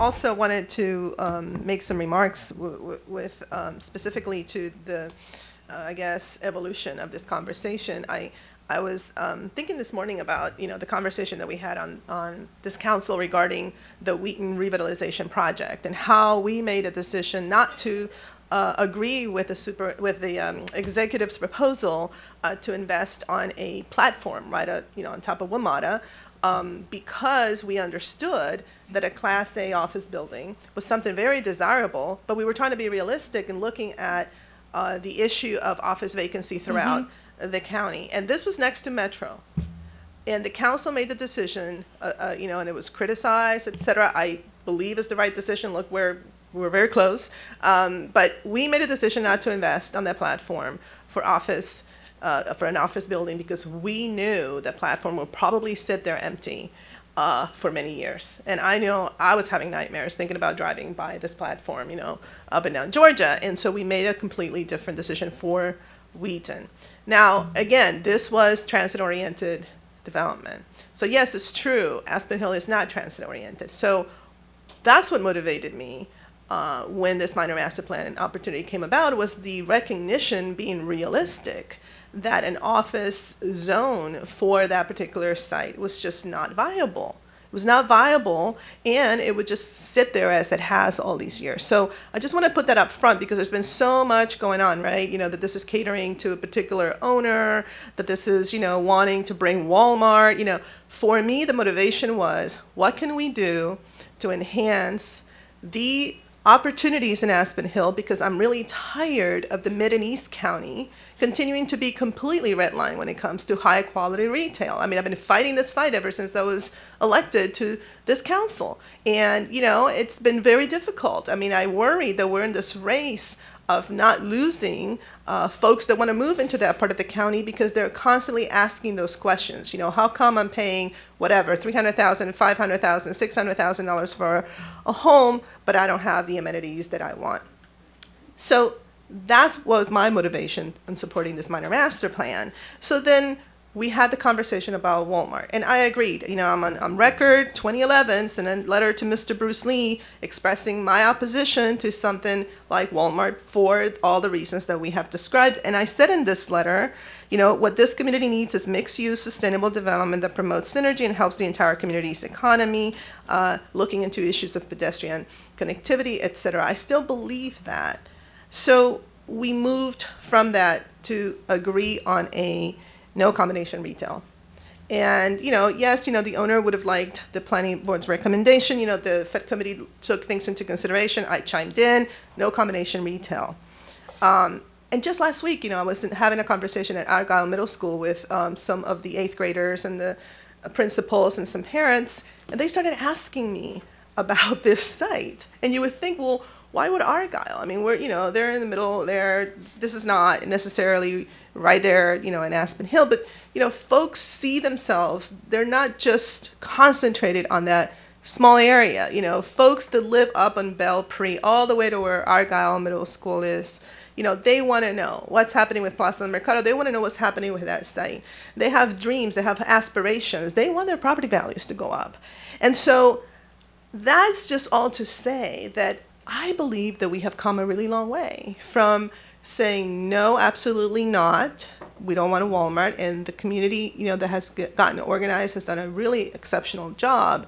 also wanted to make some remarks with specifically to the, I guess, evolution of this conversation. I was thinking this morning about, the conversation that we had on this council regarding the Wheaton revitalization project and how we made a decision not to agree with the executive's proposal to invest on a platform right on top of WMATA, because we understood that a Class A office building was something very desirable, but we were trying to be realistic in looking at the issue of office vacancy throughout the county. And this was next to Metro. And the council made the decision, and it was criticized, et cetera. I believe is the right decision. Look, we're very close. But we made a decision not to invest on that platform for an office building because we knew that platform would probably sit there empty for many years. And I know I was having nightmares thinking about driving by this platform, up and down Georgia. And so we made a completely different decision for Wheaton. Now, again, this was transit-oriented development. So yes, it's true, Aspen Hill is not transit-oriented. So that's what motivated me when this minor master plan opportunity came about, was the recognition, being realistic, that an office zone for that particular site was just not viable. It was not viable, and it would just sit there as it has all these years. So I just want to put that up front because there's been so much going on, right? That this is catering to a particular owner, that this is, wanting to bring Walmart. For me, the motivation was, what can we do to enhance the opportunities in Aspen Hill, because I'm really tired of the Mid and East County continuing to be completely redlined when it comes to high quality retail. I mean, I've been fighting this fight ever since I was elected to this council. And, it's been very difficult. I mean, I worry that we're in this race of not losing folks that want to move into that part of the county because they're constantly asking those questions. How come I'm paying whatever, $300,000, $500,000, $600,000 for a home, but I don't have the amenities that I want? So that was my motivation in supporting this minor master plan. So then we had the conversation about Walmart, and I agreed. I'm on record, 2011, sent a letter to Mr. Bruce Lee expressing my opposition to something like Walmart for all the reasons that we have described. And I said in this letter, what this community needs is mixed-use, sustainable development that promotes synergy and helps the entire community's economy, looking into issues of pedestrian connectivity, et cetera. I still believe that. So we moved from that to agree on a no combination retail. And, yes, the owner would have liked the planning board's recommendation. The Fed committee took things into consideration. I chimed in, no combination retail. And just last week, I was having a conversation at Argyle Middle School with some of the 8th graders and the principals and some parents, and they started asking me about this site. And you would think, well, why would Argyle? I mean, they're in the middle there. This is not necessarily right there, in Aspen Hill, but, folks see themselves, they're not just concentrated on that small area. Folks that live up on Belle Pre all the way to where Argyle Middle School is, they want to know what's happening with Plaza del Mercado. They want to know what's happening with that site. They have dreams, they have aspirations. They want their property values to go up. And so that's just all to say that I believe that we have come a really long way from saying, no, absolutely not. We don't want a Walmart. And the community, that has gotten organized has done a really exceptional job.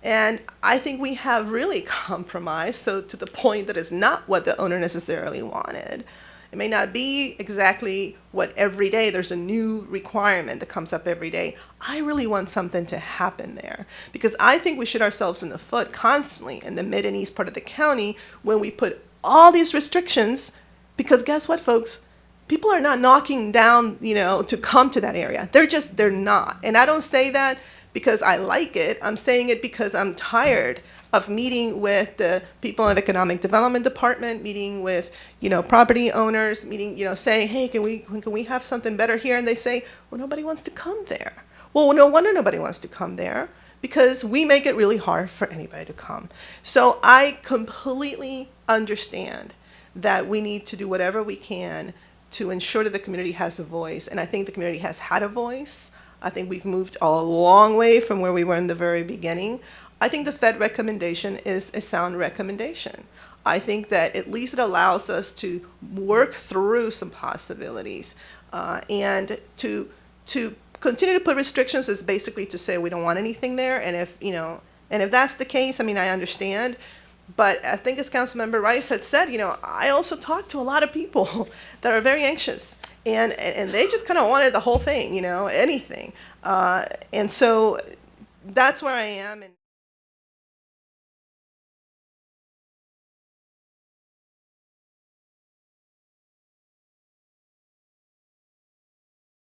And I think we have really compromised, so to the point that it's not what the owner necessarily wanted. It may not be exactly what every day, there's a new requirement that comes up every day. I really want something to happen there because I think we shoot ourselves in the foot constantly in the mid and east part of the county when we put all these restrictions, because guess what, folks? People are not knocking down, to come to that area. They're not. And I don't say that because I like it. I'm saying it because I'm tired of meeting with the people in Economic Development Department, meeting with, property owners, saying, hey, can we have something better here? And they say, well, nobody wants to come there. Well, no wonder nobody wants to come there, because we make it really hard for anybody to come. So I completely understand that we need to do whatever we can to ensure that the community has a voice. And I think the community has had a voice. I think we've moved a long way from where we were in the very beginning. I think the Fed recommendation is a sound recommendation. I think that at least it allows us to work through some possibilities, and to continue to put restrictions is basically to say we don't want anything there. And if that's the case, I mean, I understand. But I think as Councilmember Rice had said, I also talked to a lot of people that are very anxious, and they just kind of wanted the whole thing, anything. And so that's where I am. And